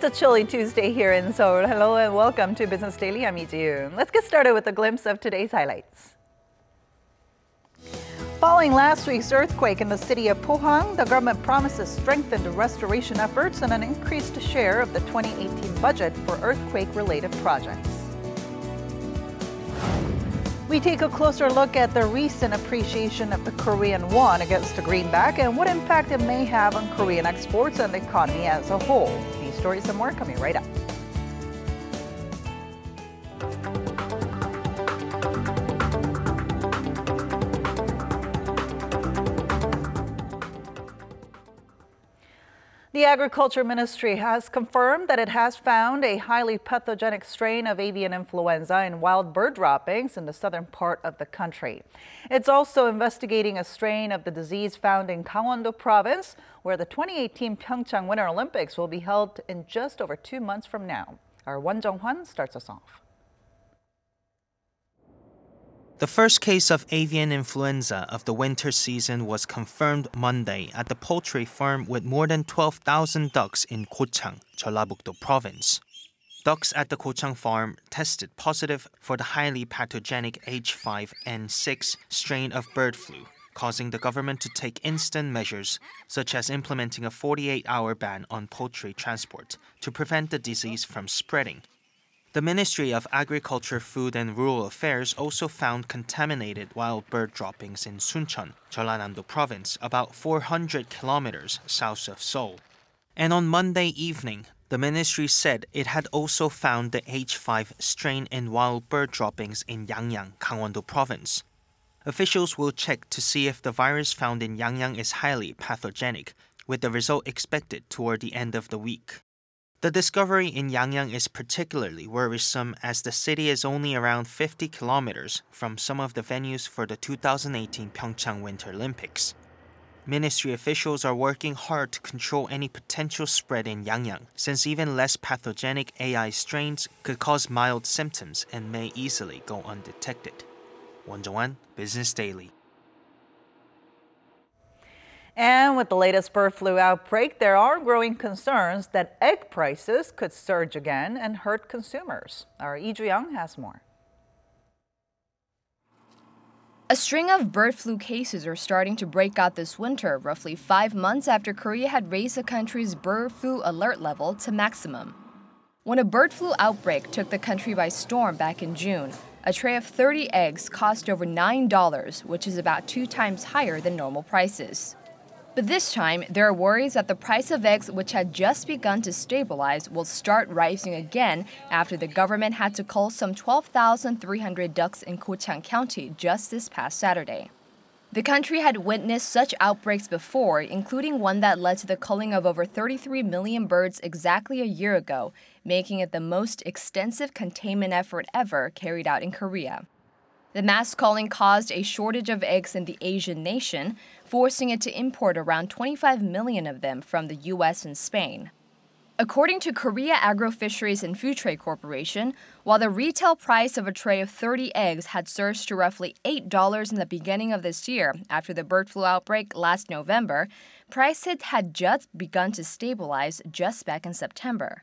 It's a chilly Tuesday here in Seoul. Hello and welcome to Business Daily. I'm Lee Ji-yoon. Let's get started with a glimpse of today's highlights. Following last week's earthquake in the city of Pohang, the government promises strengthened restoration efforts and an increased share of the 2018 budget for earthquake-related projects. We take a closer look at the recent appreciation of the Korean won against the greenback and what impact it may have on Korean exports and the economy as a whole. These stories and more coming right up. The Agriculture Ministry has confirmed that it has found a highly pathogenic strain of avian influenza in wild bird droppings in the southern part of the country. It's also investigating a strain of the disease found in Gangwon-do province, where the 2018 Pyeongchang Winter Olympics will be held in just over 2 months from now. Our Won Jung-hwan starts us off. The first case of avian influenza of the winter season was confirmed Monday at the poultry farm with more than 12,000 ducks in Gochang, Jeollabuk-do province. Ducks at the Gochang farm tested positive for the highly pathogenic H5N6 strain of bird flu, causing the government to take instant measures, such as implementing a 48-hour ban on poultry transport to prevent the disease from spreading. The Ministry of Agriculture, Food and Rural Affairs also found contaminated wild bird droppings in Suncheon, Jeollanam-do province, about 400 kilometers south of Seoul. And on Monday evening, the ministry said it had also found the H5 strain in wild bird droppings in Yangyang, Gangwon-do province. Officials will check to see if the virus found in Yangyang is highly pathogenic, with the result expected toward the end of the week. The discovery in Yangyang is particularly worrisome as the city is only around 50 kilometers from some of the venues for the 2018 Pyeongchang Winter Olympics. Ministry officials are working hard to control any potential spread in Yangyang, since even less pathogenic AI strains could cause mild symptoms and may easily go undetected. Won Jung-hwan, Business Daily. And with the latest bird flu outbreak, there are growing concerns that egg prices could surge again and hurt consumers. Our Lee Ju-young has more. A string of bird flu cases are starting to break out this winter, roughly 5 months after Korea had raised the country's bird flu alert level to maximum. When a bird flu outbreak took the country by storm back in June, a tray of 30 eggs cost over $9, which is about 2 times higher than normal prices. But this time, there are worries that the price of eggs, which had just begun to stabilize, will start rising again after the government had to cull some 12,300 ducks in Gochang County just this past Saturday. The country had witnessed such outbreaks before, including one that led to the culling of over 33 million birds exactly a year ago, making it the most extensive containment effort ever carried out in Korea. The mass culling caused a shortage of eggs in the Asian nation, forcing it to import around 25 million of them from the U.S. and Spain. According to Korea Agro-Fisheries and Food Trade Corporation, while the retail price of a tray of 30 eggs had surged to roughly $8 in the beginning of this year after the bird flu outbreak last November, prices had just begun to stabilize just back in September.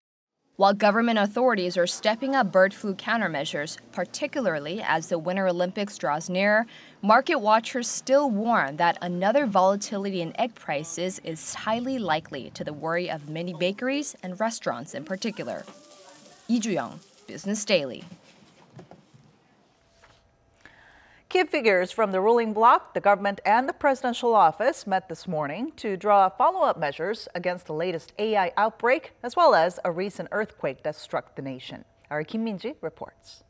While government authorities are stepping up bird flu countermeasures, particularly as the Winter Olympics draws nearer, market watchers still warn that another volatility in egg prices is highly likely, to the worry of many bakeries and restaurants in particular. Lee Ju-young, Business Daily. Key figures from the ruling bloc, the government, and the presidential office met this morning to draw follow-up measures against the latest AI outbreak, as well as a recent earthquake that struck the nation. Our Kim Min-ji reports.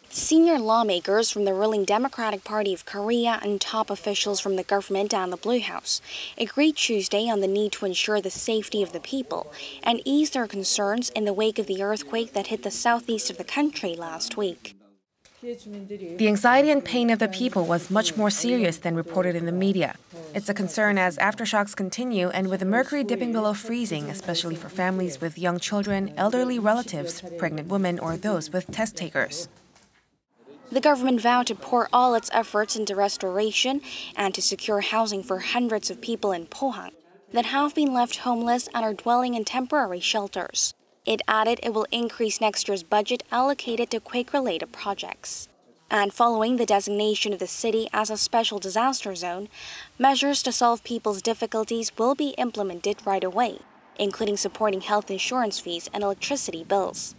Senior lawmakers from the ruling Democratic Party of Korea and top officials from the government and the Blue House agreed Tuesday on the need to ensure the safety of the people and ease their concerns in the wake of the earthquake that hit the southeast of the country last week. The anxiety and pain of the people was much more serious than reported in the media. It's a concern as aftershocks continue and with the mercury dipping below freezing, especially for families with young children, elderly relatives, pregnant women, or those with test takers. The government vowed to pour all its efforts into restoration and to secure housing for hundreds of people in Pohang. that have been left homeless and are dwelling in temporary shelters. It added it will increase next year's budget allocated to quake-related projects. And following the designation of the city as a special disaster zone, measures to solve people's difficulties will be implemented right away, including supporting health insurance fees and electricity bills.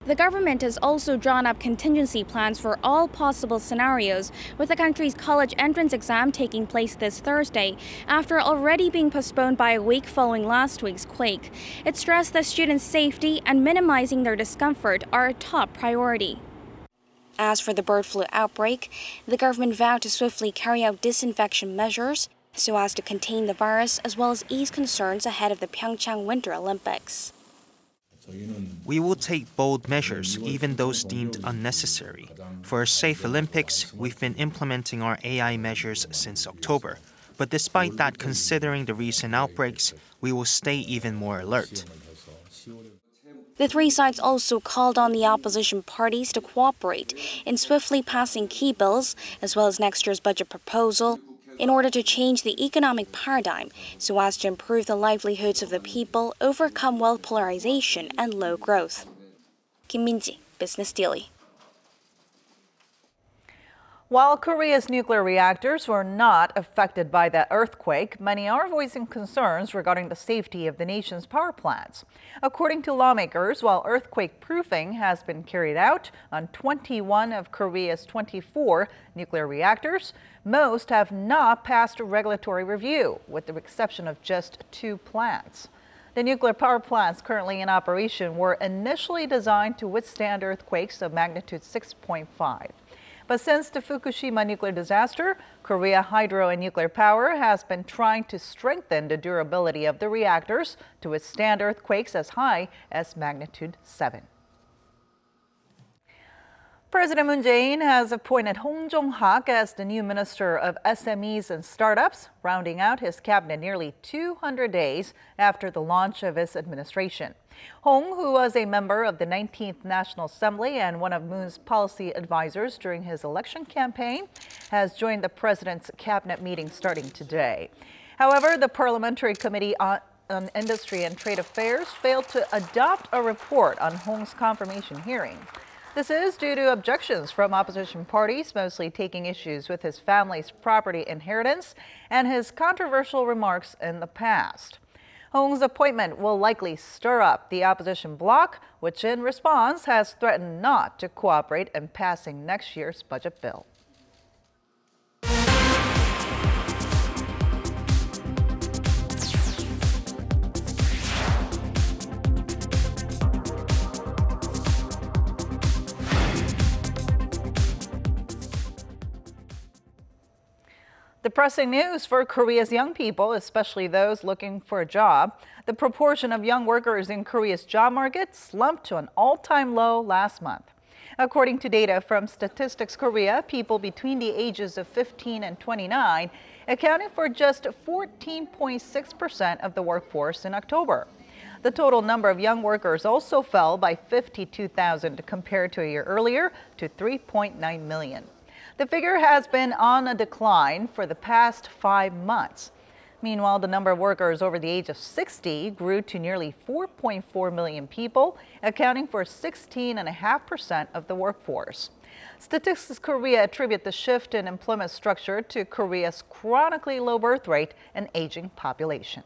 The government has also drawn up contingency plans for all possible scenarios, with the country's college entrance exam taking place this Thursday, after already being postponed by a week following last week's quake. It stressed that students' safety and minimizing their discomfort are a top priority. As for the bird flu outbreak, the government vowed to swiftly carry out disinfection measures so as to contain the virus as well as ease concerns ahead of the Pyeongchang Winter Olympics. We will take bold measures, even those deemed unnecessary. For a safe Olympics, we've been implementing our AI measures since October. But despite that, considering the recent outbreaks, we will stay even more alert. The three sides also called on the opposition parties to cooperate in swiftly passing key bills, as well as next year's budget proposal, in order to change the economic paradigm so as to improve the livelihoods of the people, overcome wealth polarization and low growth. Kim Min-ji, Business Daily. While Korea's nuclear reactors were not affected by the earthquake, many are voicing concerns regarding the safety of the nation's power plants. According to lawmakers, while earthquake proofing has been carried out on 21 of Korea's 24 nuclear reactors, most have not passed a regulatory review, with the exception of just 2 plants. The nuclear power plants currently in operation were initially designed to withstand earthquakes of magnitude 6.5. But since the Fukushima nuclear disaster, Korea Hydro and Nuclear Power has been trying to strengthen the durability of the reactors to withstand earthquakes as high as magnitude 7. President Moon Jae-in has appointed Hong Jong-hak as the new Minister of SMEs and Startups, rounding out his cabinet nearly 200 days after the launch of his administration. Hong, who was a member of the 19th National Assembly and one of Moon's policy advisors during his election campaign, has joined the president's cabinet meeting starting today. However, the Parliamentary Committee on Industry and Trade Affairs failed to adopt a report on Hong's confirmation hearing. This is due to objections from opposition parties, mostly taking issues with his family's property inheritance and his controversial remarks in the past. Hong's appointment will likely stir up the opposition bloc, which in response has threatened not to cooperate in passing next year's budget bill. Depressing news for Korea's young people, especially those looking for a job. The proportion of young workers in Korea's job market slumped to an all-time low last month. According to data from Statistics Korea, people between the ages of 15 and 29 accounted for just 14.6% of the workforce in October. The total number of young workers also fell by 52,000 compared to a year earlier to 3.9 million. The figure has been on a decline for the past 5 months. Meanwhile, the number of workers over the age of 60 grew to nearly 4.4 million people, accounting for 16.5% of the workforce. Statistics Korea attribute the shift in employment structure to Korea's chronically low birth rate and aging population.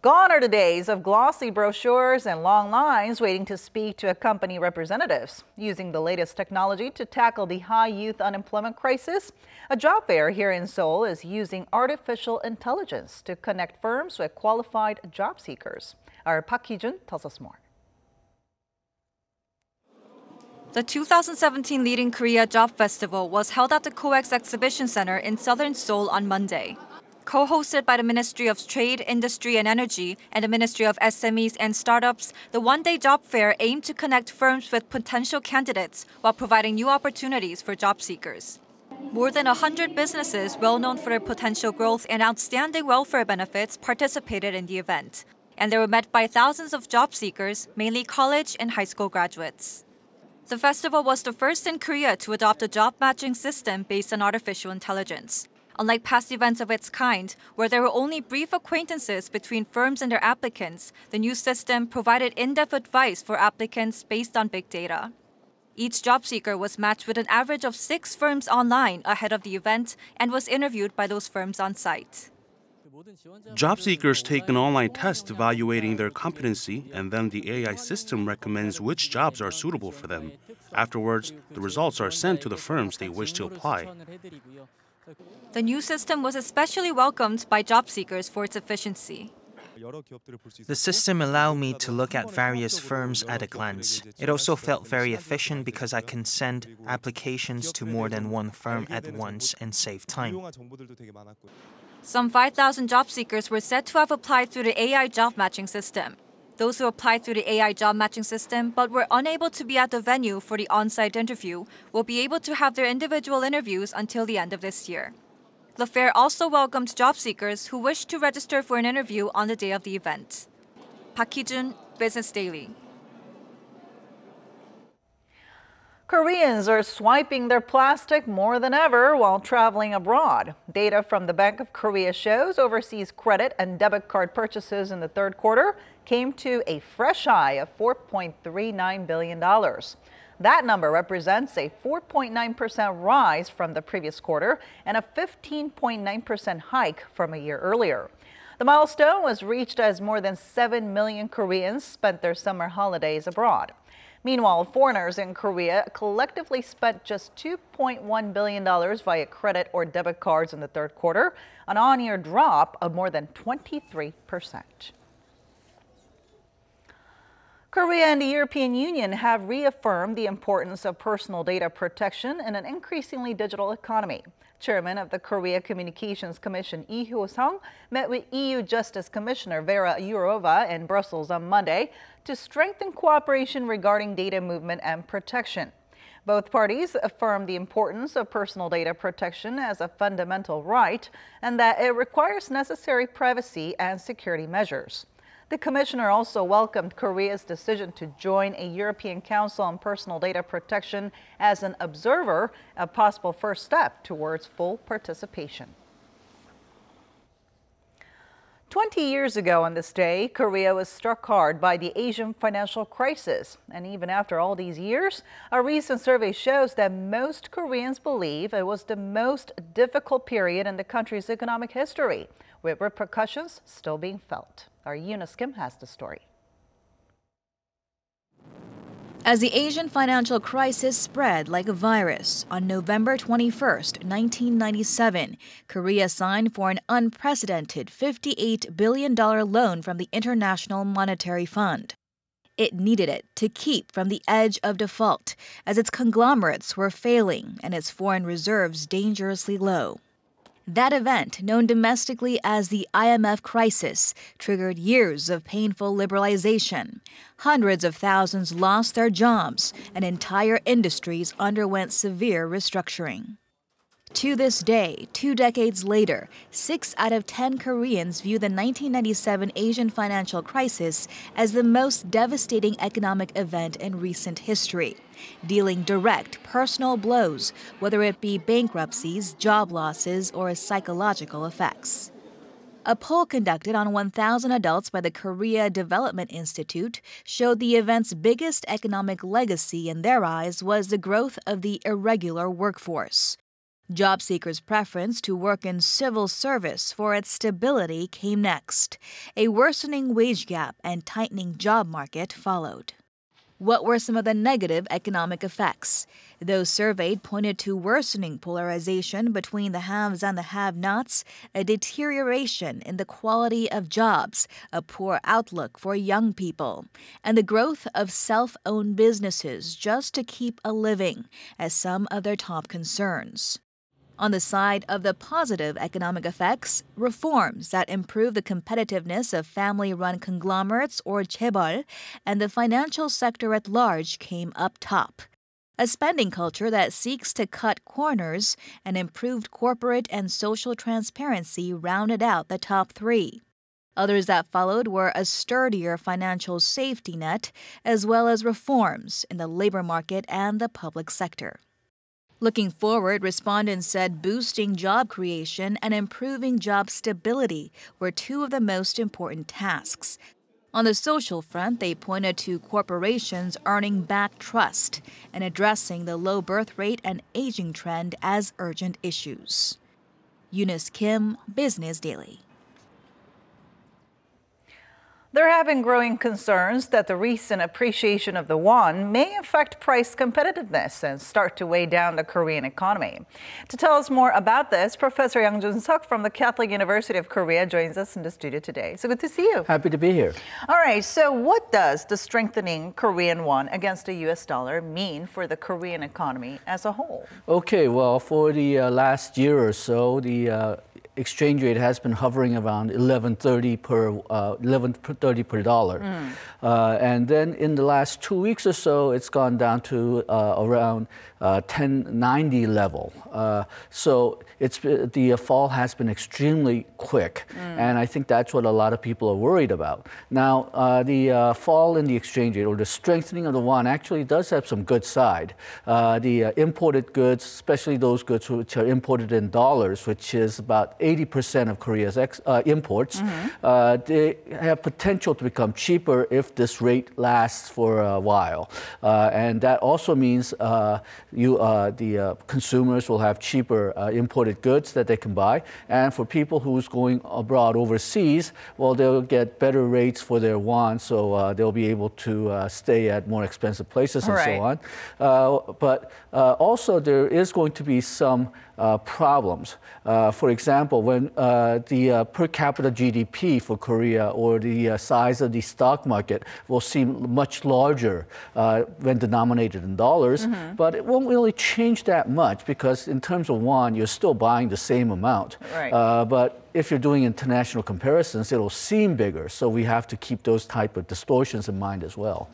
Gone are the days of glossy brochures and long lines waiting to speak to company representatives. Using the latest technology to tackle the high youth unemployment crisis, a job fair here in Seoul is using artificial intelligence to connect firms with qualified job seekers. Our Park Hee-jun tells us more. The 2017 Leading Korea Job Festival was held at the COEX Exhibition Center in southern Seoul on Monday. Co-hosted by the Ministry of Trade, Industry and Energy and the Ministry of SMEs and Startups, the one-day job fair aimed to connect firms with potential candidates while providing new opportunities for job seekers. More than 100 businesses well known for their potential growth and outstanding welfare benefits participated in the event, and they were met by thousands of job seekers, mainly college and high school graduates. The festival was the first in Korea to adopt a job matching system based on artificial intelligence. Unlike past events of its kind, where there were only brief acquaintances between firms and their applicants, the new system provided in-depth advice for applicants based on big data. Each job seeker was matched with an average of 6 firms online ahead of the event and was interviewed by those firms on site. Job seekers take an online test evaluating their competency, and then the AI system recommends which jobs are suitable for them. Afterwards, the results are sent to the firms they wish to apply. The new system was especially welcomed by job seekers for its efficiency. The system allowed me to look at various firms at a glance. It also felt very efficient because I can send applications to more than one firm at once and save time. Some 5,000 job seekers were said to have applied through the AI job matching system. Those who applied through the AI job matching system but were unable to be at the venue for the on-site interview will be able to have their individual interviews until the end of this year. The fair also welcomed job seekers who wished to register for an interview on the day of the event. Park Hee-jun, Business Daily. Koreans are swiping their plastic more than ever while traveling abroad. Data from the Bank of Korea shows overseas credit and debit card purchases in the third quarter came to a fresh high of $4.39 billion. That number represents a 4.9% rise from the previous quarter and a 15.9% hike from a year earlier. The milestone was reached as more than 7 million Koreans spent their summer holidays abroad. Meanwhile, foreigners in Korea collectively spent just $2.1 billion via credit or debit cards in the third quarter, an on-year drop of more than 23%. Korea and the European Union have reaffirmed the importance of personal data protection in an increasingly digital economy. Chairman of the Korea Communications Commission Lee Hyo-sung met with EU Justice Commissioner Vera Jourova in Brussels on Monday to strengthen cooperation regarding data movement and protection. Both parties affirmed the importance of personal data protection as a fundamental right and that it requires necessary privacy and security measures. The commissioner also welcomed Korea's decision to join a European Council on Personal Data Protection as an observer, a possible first step towards full participation. 20 years ago on this day, Korea was struck hard by the Asian financial crisis. And even after all these years, a recent survey shows that most Koreans believe it was the most difficult period in the country's economic history, with repercussions still being felt. Our Eunice Kim has the story. As the Asian financial crisis spread like a virus, on November 21, 1997, Korea signed for an unprecedented $58 billion loan from the International Monetary Fund. It needed it to keep from the edge of default, as its conglomerates were failing and its foreign reserves dangerously low. That event, known domestically as the IMF crisis, triggered years of painful liberalization. Hundreds of thousands lost their jobs, and entire industries underwent severe restructuring. To this day, 2 decades later, 6 out of 10 Koreans view the 1997 Asian financial crisis as the most devastating economic event in recent history, dealing direct personal blows, whether it be bankruptcies, job losses, or psychological effects. A poll conducted on 1,000 adults by the Korea Development Institute showed the event's biggest economic legacy in their eyes was the growth of the irregular workforce. Job seekers' preference to work in civil service for its stability came next. A worsening wage gap and tightening job market followed. What were some of the negative economic effects? Those surveyed pointed to worsening polarization between the haves and the have-nots, a deterioration in the quality of jobs, a poor outlook for young people, and the growth of self-owned businesses just to keep a living as some of their top concerns. On the side of the positive economic effects, reforms that improve the competitiveness of family-run conglomerates or chaebol and the financial sector at large came up top. A spending culture that seeks to cut corners and improved corporate and social transparency rounded out the top 3. Others that followed were a sturdier financial safety net, as well as reforms in the labor market and the public sector. Looking forward, respondents said boosting job creation and improving job stability were two of the most important tasks. On the social front, they pointed to corporations earning back trust and addressing the low birth rate and aging trend as urgent issues. Eunice Kim, Business Daily. There have been growing concerns that the recent appreciation of the won may affect price competitiveness and start to weigh down the Korean economy. To tell us more about this, Professor Yang Jun-seok from the Catholic University of Korea joins us in the studio today. So good to see you. Happy to be here. All right, so what does the strengthening Korean won against the U.S. dollar mean for the Korean economy as a whole? Okay, well, for the last year or so, the exchange rate has been hovering around 11.30 per dollar. And then in the last 2 weeks or so, it's gone down to around 10.90 level. So the fall has been extremely quick, and I think that's what a lot of people are worried about. Now, the fall in the exchange rate or the strengthening of the won actually does have some good side. The imported goods, especially those goods which are imported in dollars, which is about 80% of Korea's imports, they have potential to become cheaper if this rate lasts for a while. And that also means the consumers will have cheaper imported goods that they can buy. And for people who's going abroad overseas, well, they'll get better rates for their won, so they'll be able to stay at more expensive places and so on. But also there is going to be some problems. For example, when the per capita GDP for Korea or the size of the stock market will seem much larger when denominated in dollars, but it won't really change that much because in terms of won, you're still buying the same amount. But if you're doing international comparisons, it'll seem bigger. So we have to keep those type of distortions in mind as well.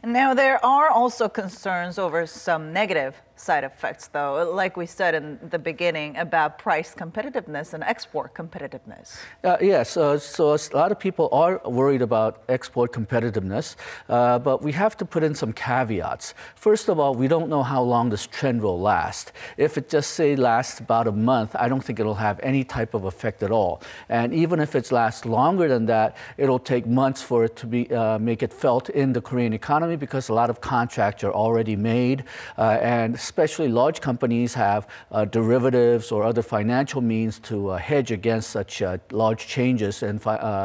Now, there are also concerns over some negative side effects, though, like we said in the beginning about price competitiveness and export competitiveness. Yes, so a lot of people are worried about export competitiveness, but we have to put in some caveats. First of all, we don't know how long this trend will last. If it just say lasts about a month, I don't think it'll have any type of effect at all. And even if it lasts longer than that, it'll take months for it to be make it felt in the Korean economy because a lot of contracts are already made, and especially large companies have derivatives or other financial means to hedge against such large changes in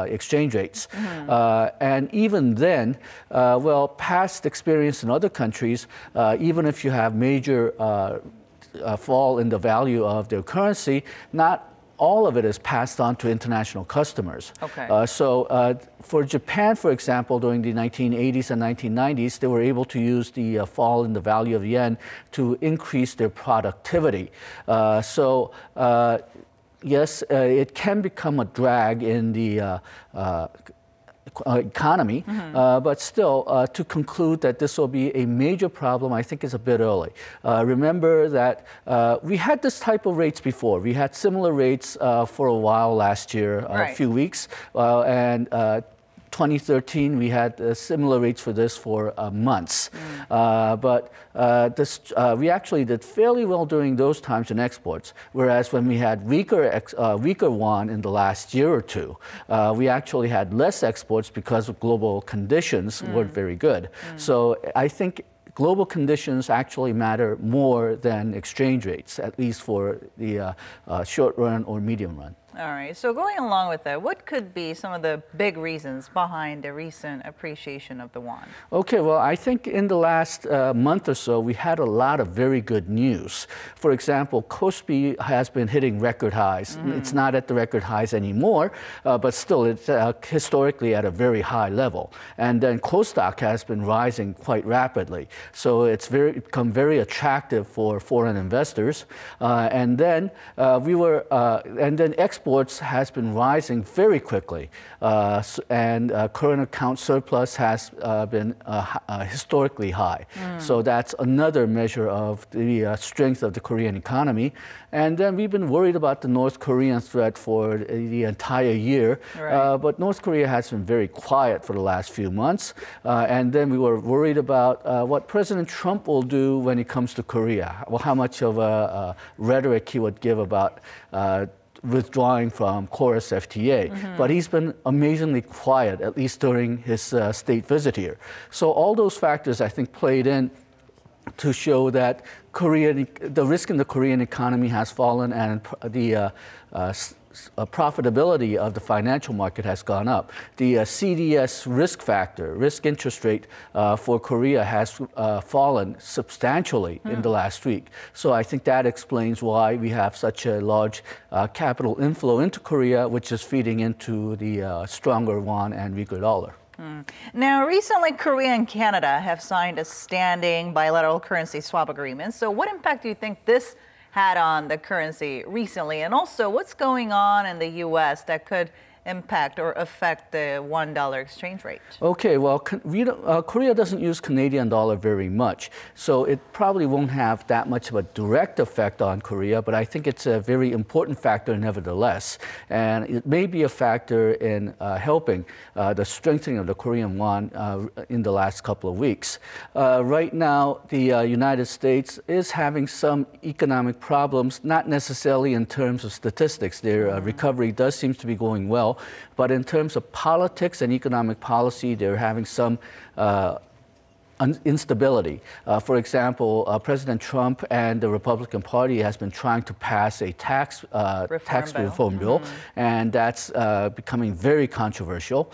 exchange rates. And even then, well, past experience in other countries, even if you have major fall in the value of their currency, not all of it is passed on to international customers. So for Japan, for example, during the 1980s and 1990s, they were able to use the fall in the value of yen to increase their productivity. Yes, it can become a drag in the economy, but still, to conclude that this will be a major problem, I think is a bit early. Remember that we had this type of rates before. We had similar rates for a while last year, a few weeks, and 2013, we had similar rates for this for months. But we actually did fairly well during those times in exports, whereas when we had weaker won in the last year or two, we actually had less exports because of global conditions weren't very good. So I think global conditions actually matter more than exchange rates, at least for the short run or medium run. All right, so going along with that, what could be some of the big reasons behind the recent appreciation of the won? Okay, well, I think in the last month or so, we had a lot of very good news. For example, KOSPI has been hitting record highs. It's not at the record highs anymore, but still it's historically at a very high level. And then KOSDAQ has been rising quite rapidly. So it's become very attractive for foreign investors. And then exports exports has been rising very quickly, and current account surplus has been historically high. So that's another measure of the strength of the Korean economy. And then we've been worried about the North Korean threat for the entire year, but North Korea has been very quiet for the last few months. And then we were worried about what President Trump will do when it comes to Korea, how much of a rhetoric he would give about withdrawing from Chorus FTA. But he's been amazingly quiet, at least during his state visit here. So all those factors, I think, played in to show that the risk in the Korean economy has fallen, and the profitability of the financial market has gone up. The CDS risk factor, risk interest rate for Korea has fallen substantially in the last week. So I think that explains why we have such a large capital inflow into Korea, which is feeding into the stronger won and weaker dollar. Now, recently, Korea and Canada have signed a standing bilateral currency swap agreement. So what impact do you think this had on the currency recently? And also, what's going on in the U.S. that could impact or affect the $1 exchange rate? Okay, well, Korea doesn't use Canadian dollar very much, so it probably won't have that much of a direct effect on Korea, but I think it's a very important factor nevertheless. And it may be a factor in helping the strengthening of the Korean won in the last couple of weeks. Right now, the United States is having some economic problems, not necessarily in terms of statistics. Their recovery does seem to be going well. But in terms of politics and economic policy, they're having some instability. For example, President Trump and the Republican Party has been trying to pass a tax reform bill, and that's becoming very controversial.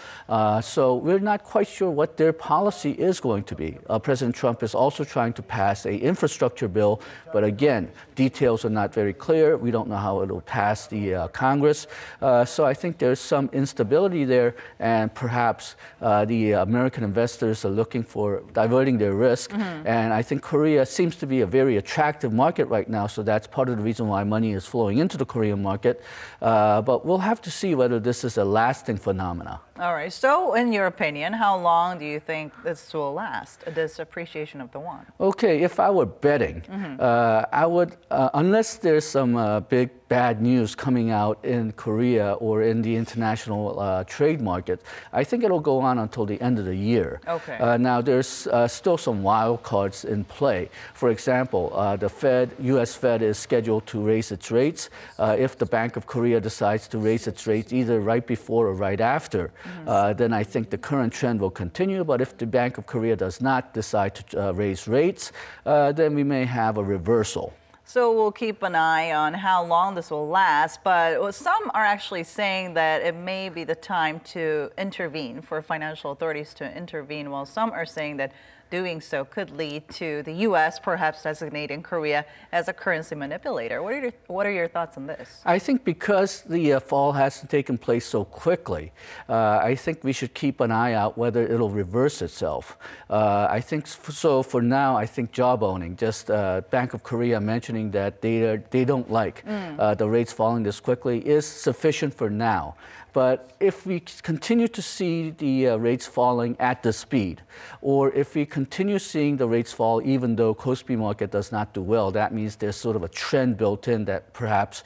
So we're not quite sure what their policy is going to be. President Trump is also trying to pass an infrastructure bill, but again, details are not very clear. We don't know how it will pass the Congress. So I think there's some instability there, and perhaps the American investors are looking for diverting their risk. And I think Korea seems to be a very attractive market right now, so that's part of the reason why money is flowing into the Korean market. But we'll have to see whether this is a lasting phenomena. All right. So, in your opinion, how long do you think this will last, this appreciation of the won? Okay, if I were betting, I would, unless there's some big bad news coming out in Korea or in the international trade market, I think it'll go on until the end of the year. Okay. Now, there's still some wild cards in play. For example, the U.S. Fed is scheduled to raise its rates. If the Bank of Korea decides to raise its rates either right before or right after, then I think the current trend will continue. But if the Bank of Korea does not decide to raise rates, then we may have a reversal. So we'll keep an eye on how long this will last, but some are actually saying that it may be the time to intervene, for financial authorities to intervene, while some are saying that doing so could lead to the U.S. perhaps designating Korea as a currency manipulator. What are your thoughts on this? I think because the fall has taken place so quickly, I think we should keep an eye out whether it'll reverse itself. I think so. For now, I think job owning, just Bank of Korea mentioning that they don't like the rates falling this quickly, is sufficient for now. But if we continue to see the rates falling at the speed, or if we continue seeing the rates fall even though Kospi market does not do well, that means there's sort of a trend built in that perhaps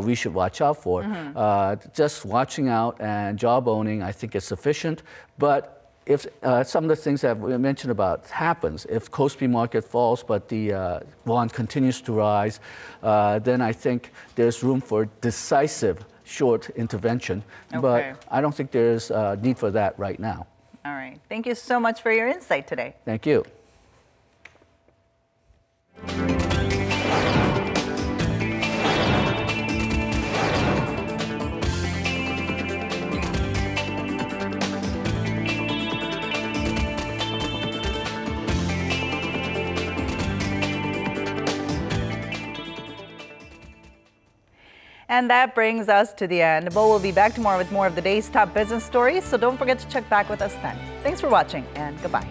we should watch out for. Just watching out and job owning, I think, is sufficient. But if some of the things that we mentioned about happens, if Kospi market falls but the won continues to rise, then I think there's room for decisive short intervention, but I don't think there's a need for that right now. All right. Thank you so much for your insight today. Thank you. And that brings us to the end. But we'll be back tomorrow with more of the day's top business stories, so don't forget to check back with us then. Thanks for watching, and goodbye.